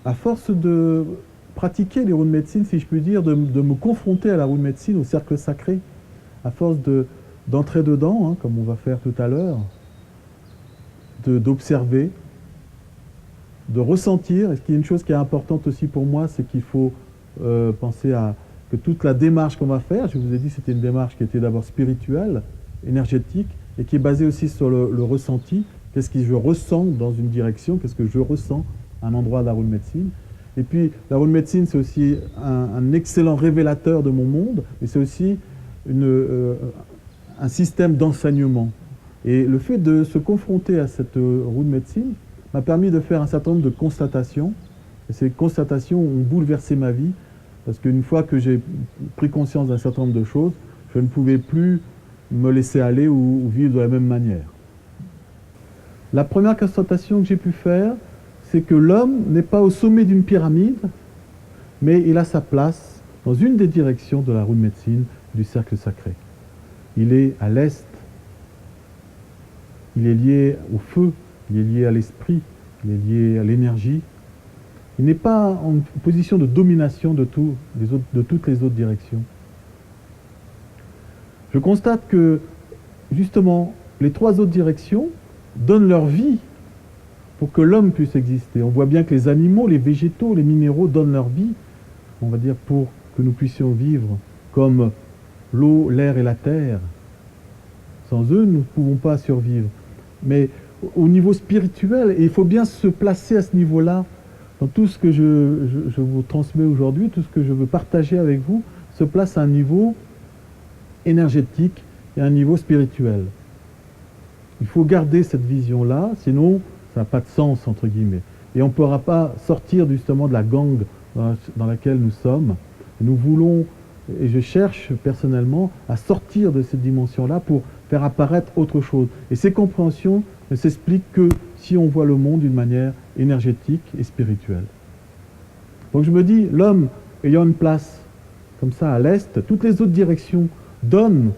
à force de pratiquer les routes de médecine, si je puis dire, de me confronter à la roue de médecine, au cercle sacré, à force d'entrer dedans, hein, comme on va faire tout à l'heure, d'observer, de ressentir. Et ce qui est une chose qui est importante aussi pour moi, c'est qu'il faut penser à que toute la démarche qu'on va faire, je vous ai dit c'était une démarche qui était d'abord spirituelle, énergétique, et qui est basée aussi sur le ressenti. Qu'est-ce que je ressens dans une direction, qu'est-ce que je ressens à un endroit de la roue de médecine. Et puis la roue de médecine, c'est aussi un excellent révélateur de mon monde, mais c'est aussi un système d'enseignement. Et le fait de se confronter à cette roue de médecine m'a permis de faire un certain nombre de constatations. Et ces constatations ont bouleversé ma vie, parce qu'une fois que j'ai pris conscience d'un certain nombre de choses, je ne pouvais plus me laisser aller ou vivre de la même manière. La première constatation que j'ai pu faire, c'est que l'homme n'est pas au sommet d'une pyramide, mais il a sa place dans une des directions de la roue de médecine du cercle sacré. Il est à l'est, il est lié au feu, il est lié à l'esprit, il est lié à l'énergie. Il n'est pas en position de domination de toutes les autres directions. Je constate que, justement, les trois autres directions donnent leur vie pour que l'homme puisse exister. On voit bien que les animaux, les végétaux, les minéraux donnent leur vie, on va dire, pour que nous puissions vivre, comme l'eau, l'air et la terre. Sans eux, nous ne pouvons pas survivre. Mais au niveau spirituel, et il faut bien se placer à ce niveau-là, dans tout ce que je vous transmets aujourd'hui, tout ce que je veux partager avec vous, se place à un niveau énergétique et à un niveau spirituel. Il faut garder cette vision-là, sinon ça n'a pas de sens, entre guillemets. Et on ne pourra pas sortir justement de la gangue dans laquelle nous sommes. Nous voulons, et je cherche personnellement, à sortir de cette dimension-là pour faire apparaître autre chose. Et ces compréhensions ne s'expliquent que si on voit le monde d'une manière énergétique et spirituelle. Donc je me dis, l'homme ayant une place comme ça à l'est, toutes les autres directions donnent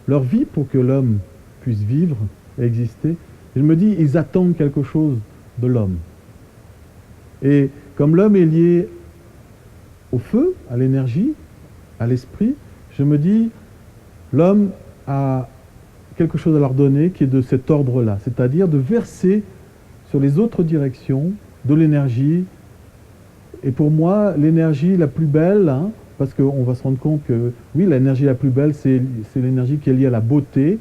leur vie pour que l'homme puisse vivre et exister. Et je me dis, ils attendent quelque chose de l'homme. Et comme l'homme est lié au feu, à l'énergie, à l'esprit, je me dis, l'homme a quelque chose à leur donner qui est de cet ordre-là, c'est-à-dire de verser sur les autres directions de l'énergie. Et pour moi, l'énergie la plus belle, hein, parce qu'on va se rendre compte que, oui, l'énergie la plus belle, c'est l'énergie qui est liée à la beauté,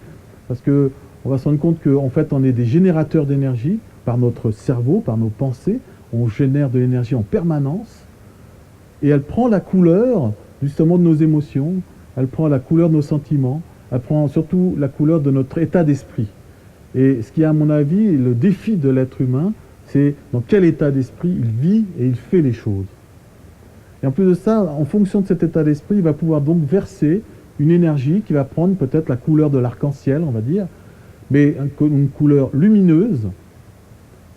parce qu'on va se rendre compte qu'en fait, on est des générateurs d'énergie par notre cerveau, par nos pensées, on génère de l'énergie en permanence, et elle prend la couleur, justement, de nos émotions, elle prend la couleur de nos sentiments, elle prend surtout la couleur de notre état d'esprit. Et ce qui est, à mon avis, le défi de l'être humain, c'est dans quel état d'esprit il vit et il fait les choses. Et en plus de ça, en fonction de cet état d'esprit, il va pouvoir donc verser une énergie qui va prendre peut-être la couleur de l'arc-en-ciel, on va dire, mais une couleur lumineuse,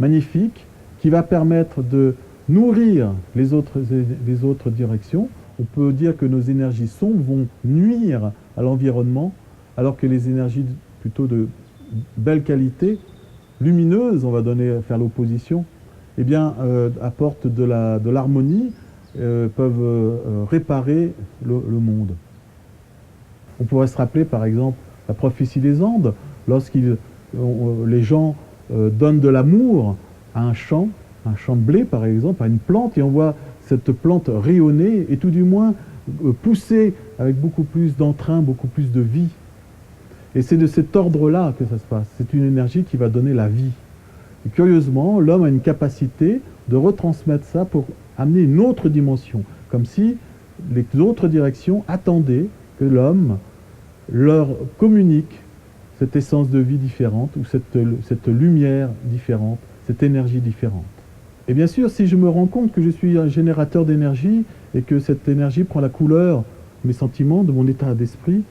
magnifique, qui va permettre de nourrir les autres directions. On peut dire que nos énergies sombres vont nuire à l'environnement, alors que les énergies plutôt de belle qualité, lumineuses, on va faire l'opposition, eh bien, apportent de l'harmonie, peuvent réparer le monde. On pourrait se rappeler, par exemple, la prophétie des Andes, lorsque les gens donnent de l'amour à un champ de blé, par exemple, à une plante, et on voit cette plante rayonner, et tout du moins pousser avec beaucoup plus d'entrain, beaucoup plus de vie. Et c'est de cet ordre-là que ça se passe. C'est une énergie qui va donner la vie. Et curieusement, l'homme a une capacité de retransmettre ça pour amener une autre dimension. Comme si les autres directions attendaient que l'homme leur communique cette essence de vie différente, ou cette lumière différente, cette énergie différente. Et bien sûr, si je me rends compte que je suis un générateur d'énergie, et que cette énergie prend la couleur de mes sentiments, de mon état d'esprit,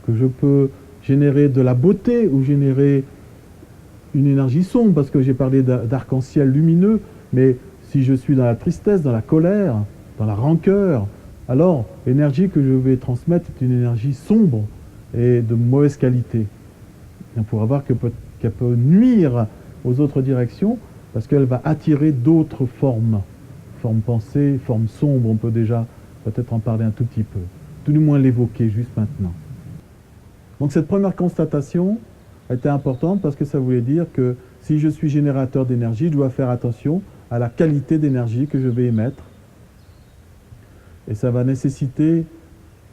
que je peux générer de la beauté ou générer une énergie sombre, parce que j'ai parlé d'arc-en-ciel lumineux, mais si je suis dans la tristesse, dans la colère, dans la rancœur, alors l'énergie que je vais transmettre est une énergie sombre et de mauvaise qualité. Et on pourra voir qu'elle peut nuire aux autres directions, parce qu'elle va attirer d'autres formes. forme pensée, forme sombre, on peut déjà peut-être en parler un tout petit peu. Tout du moins l'évoquer juste maintenant. Donc cette première constatation était importante parce que ça voulait dire que si je suis générateur d'énergie, je dois faire attention à la qualité d'énergie que je vais émettre. Et ça va nécessiter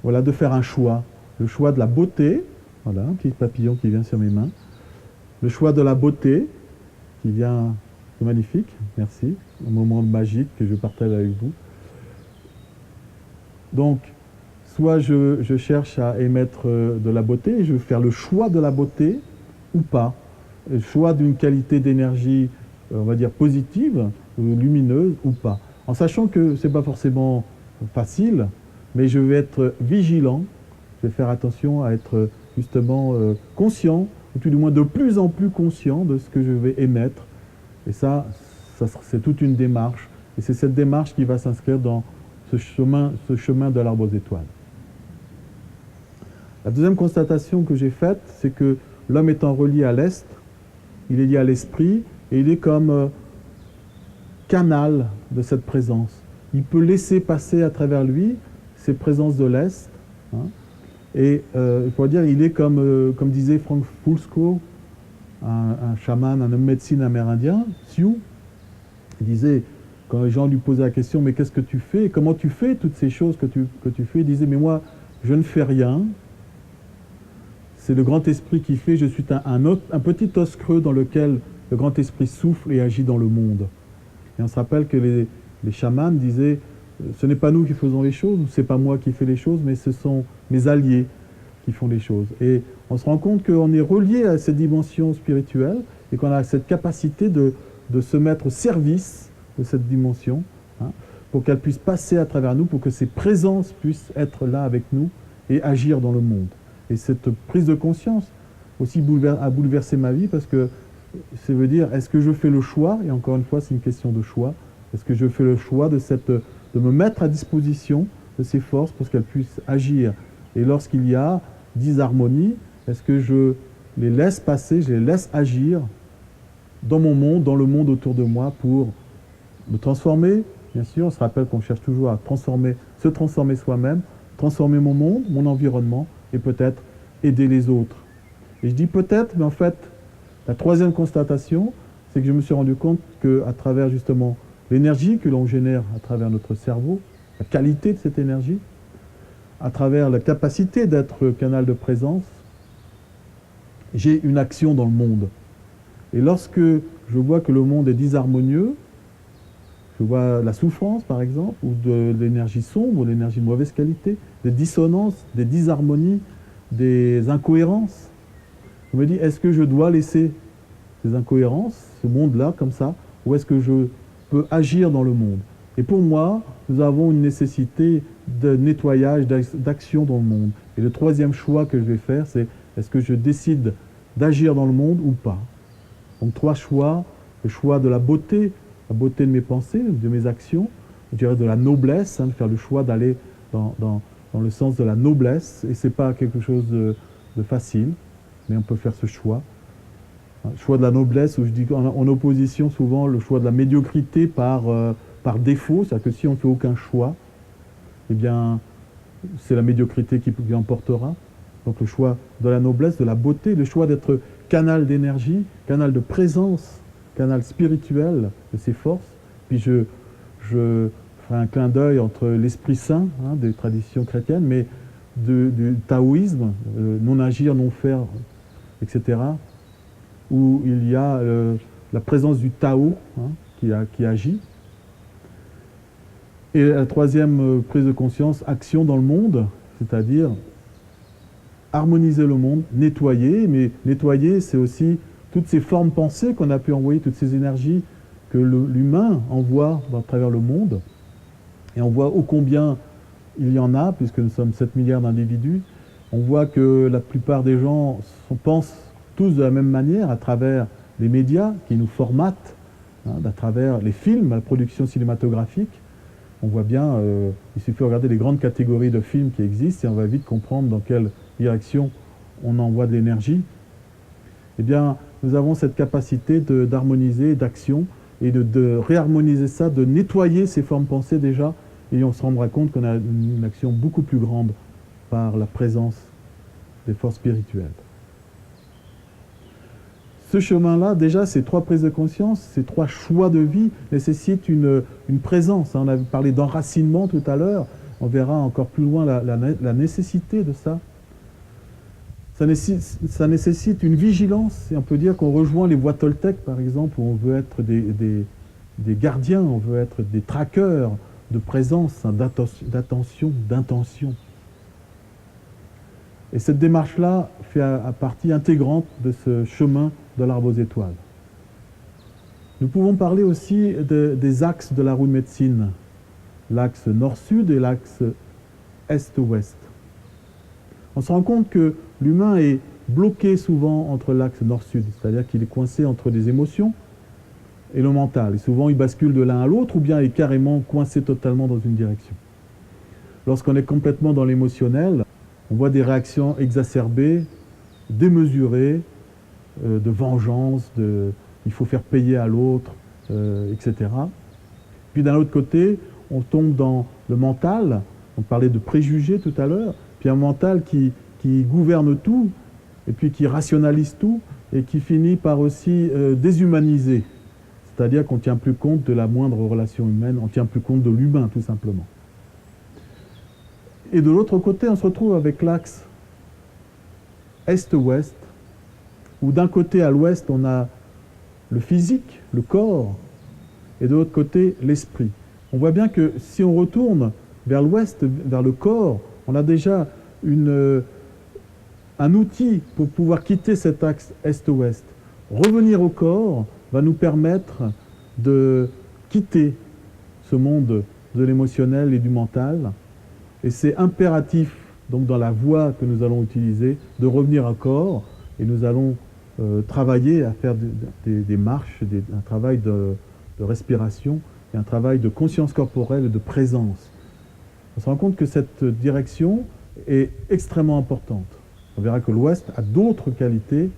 voilà, de faire un choix. Le choix de la beauté, voilà, un petit papillon qui vient sur mes mains. Le choix de la beauté, qui vient, c'est magnifique, merci, un moment magique que je partage avec vous. Donc, soit je cherche à émettre de la beauté, et je vais faire le choix de la beauté ou pas. Le choix d'une qualité d'énergie, on va dire positive, lumineuse ou pas. En sachant que ce n'est pas forcément facile, mais je vais être vigilant, je vais faire attention à être justement conscient, ou tout du moins de plus en plus conscient de ce que je vais émettre. Et ça c'est toute une démarche. Et c'est cette démarche qui va s'inscrire dans ce chemin de l'arbre aux étoiles. La deuxième constatation que j'ai faite, c'est que l'homme étant relié à l'Est, il est lié à l'esprit, et il est comme canal de cette présence. Il peut laisser passer à travers lui ces présences de l'Est. Hein, et il faut dire, il est comme disait Frank Fusco, un chaman, un homme médecine amérindien, Sioux. Il disait, quand les gens lui posaient la question, mais qu'est-ce que tu fais? Comment tu fais toutes ces choses que tu fais? Il disait, mais moi, je ne fais rien. C'est le grand esprit qui fait, je suis un petit os creux dans lequel le grand esprit souffle et agit dans le monde. Et on se rappelle que les chamans disaient, ce n'est pas nous qui faisons les choses, ce n'est pas moi qui fais les choses, mais ce sont mes alliés qui font les choses. Et on se rend compte qu'on est relié à cette dimension spirituelle et qu'on a cette capacité de se mettre au service de cette dimension, hein, pour qu'elle puisse passer à travers nous, pour que ces présences puissent être là avec nous et agir dans le monde. Et cette prise de conscience aussi a bouleversé ma vie parce que ça veut dire, est-ce que je fais le choix, et encore une fois c'est une question de choix, est-ce que je fais le choix de me mettre à disposition de ces forces pour qu'elles puissent agir? Et lorsqu'il y a disharmonie, est-ce que je les laisse passer, je les laisse agir dans mon monde, dans le monde autour de moi pour me transformer? Bien sûr, on se rappelle qu'on cherche toujours à se transformer soi-même, transformer mon monde, mon environnement, et peut-être aider les autres. Et je dis peut-être, mais en fait, la troisième constatation, c'est que je me suis rendu compte qu'à travers justement l'énergie que l'on génère à travers notre cerveau, la qualité de cette énergie, à travers la capacité d'être canal de présence, j'ai une action dans le monde. Et lorsque je vois que le monde est disharmonieux, je vois la souffrance par exemple, ou de l'énergie sombre, ou de l'énergie de mauvaise qualité, des dissonances, des disharmonies, des incohérences. Je me dis, est-ce que je dois laisser ces incohérences, ce monde-là, comme ça, ou est-ce que je peux agir dans le monde? Et pour moi, nous avons une nécessité de nettoyage, d'action dans le monde. Et le troisième choix que je vais faire, c'est est-ce que je décide d'agir dans le monde ou pas? Donc trois choix, le choix de la beauté de mes pensées, de mes actions, je dirais de la noblesse, hein, de faire le choix d'aller dans le sens de la noblesse, et ce n'est pas quelque chose de facile, mais on peut faire ce choix. Le choix de la noblesse, où je dis en opposition souvent le choix de la médiocrité par défaut, c'est-à-dire que si on ne fait aucun choix, eh bien c'est la médiocrité qui emportera. Donc le choix de la noblesse, de la beauté, le choix d'être canal d'énergie, canal de présence, canal spirituel de ces forces. Puis je ferai un clin d'œil entre l'Esprit Saint, hein, des traditions chrétiennes, mais du taoïsme, non agir, non faire, etc., où il y a la présence du Tao, hein, qui agit. Et la troisième prise de conscience, action dans le monde, c'est-à-dire harmoniser le monde, nettoyer, mais nettoyer, c'est aussi toutes ces formes pensées qu'on a pu envoyer, toutes ces énergies que l'humain envoie à travers le monde. Et on voit ô combien il y en a, puisque nous sommes 7 milliards d'individus. On voit que la plupart des gens pensent tous de la même manière à travers les médias qui nous formatent, hein, à travers les films, la production cinématographique. On voit bien, il suffit de regarder les grandes catégories de films qui existent et on va vite comprendre dans quelle direction on envoie de l'énergie. Eh bien, nous avons cette capacité d'harmoniser, d'action, et de réharmoniser ça, de nettoyer ces formes pensées déjà, et on se rendra compte qu'on a une action beaucoup plus grande par la présence des forces spirituelles. Ce chemin-là, déjà, ces 3 prises de conscience, ces 3 choix de vie nécessitent une présence. On a parlé d'enracinement tout à l'heure, on verra encore plus loin la nécessité de ça. Ça nécessite une vigilance, et on peut dire qu'on rejoint les voies Toltec, par exemple, où on veut être des gardiens, on veut être des traqueurs de présence, hein, d'attention, d'intention. Et cette démarche-là fait partie intégrante de ce chemin de l'arbre aux étoiles. Nous pouvons parler aussi des axes de la roue de médecine, l'axe nord-sud et l'axe est-ouest. On se rend compte que l'humain est bloqué souvent entre l'axe nord-sud, c'est-à-dire qu'il est coincé entre des émotions et le mental. Et souvent, il bascule de l'un à l'autre ou bien est carrément coincé totalement dans une direction. Lorsqu'on est complètement dans l'émotionnel, on voit des réactions exacerbées, démesurées, de vengeance, il faut faire payer à l'autre, etc. Puis d'un autre côté, on tombe dans le mental, on parlait de préjugés tout à l'heure, puis un mental qui gouverne tout, et puis qui rationalise tout, et qui finit par aussi déshumaniser. C'est-à-dire qu'on ne tient plus compte de la moindre relation humaine, on ne tient plus compte de l'humain, tout simplement. Et de l'autre côté, on se retrouve avec l'axe est-ouest, où d'un côté, à l'ouest, on a le physique, le corps, et de l'autre côté, l'esprit. On voit bien que si on retourne vers l'ouest, vers le corps, on a déjà un outil pour pouvoir quitter cet axe est-ouest. Revenir au corps va nous permettre de quitter ce monde de l'émotionnel et du mental. Et c'est impératif, donc dans la voie que nous allons utiliser, de revenir au corps, et nous allons travailler à faire des marches, un travail de respiration, et un travail de conscience corporelle et de présence. On se rend compte que cette direction est extrêmement importante. On verra que l'Ouest a d'autres qualités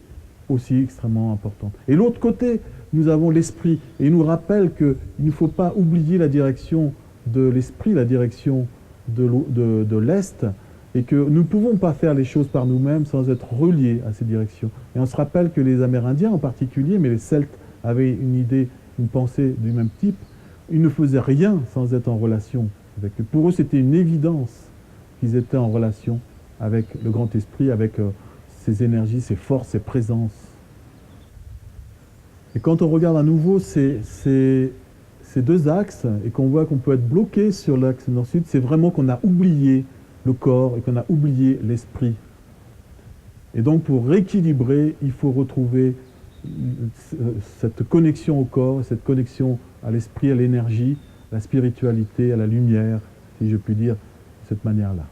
aussi extrêmement importantes. Et l'autre côté, nous avons l'esprit. Et il nous rappelle qu'il ne faut pas oublier la direction de l'esprit, la direction de l'Est, et que nous ne pouvons pas faire les choses par nous-mêmes sans être reliés à ces directions. Et on se rappelle que les Amérindiens en particulier, mais les Celtes avaient une idée, une pensée du même type, ils ne faisaient rien sans être en relation avec eux. Pour eux, c'était une évidence qu'ils étaient en relation avec le grand esprit, avec ses énergies, ses forces, ses présences. Et quand on regarde à nouveau ces 2 axes, et qu'on voit qu'on peut être bloqué sur l'axe nord-sud, c'est vraiment qu'on a oublié le corps et qu'on a oublié l'esprit. Et donc pour rééquilibrer, il faut retrouver cette connexion au corps, cette connexion à l'esprit, à l'énergie, à la spiritualité, à la lumière, si je puis dire, de cette manière-là.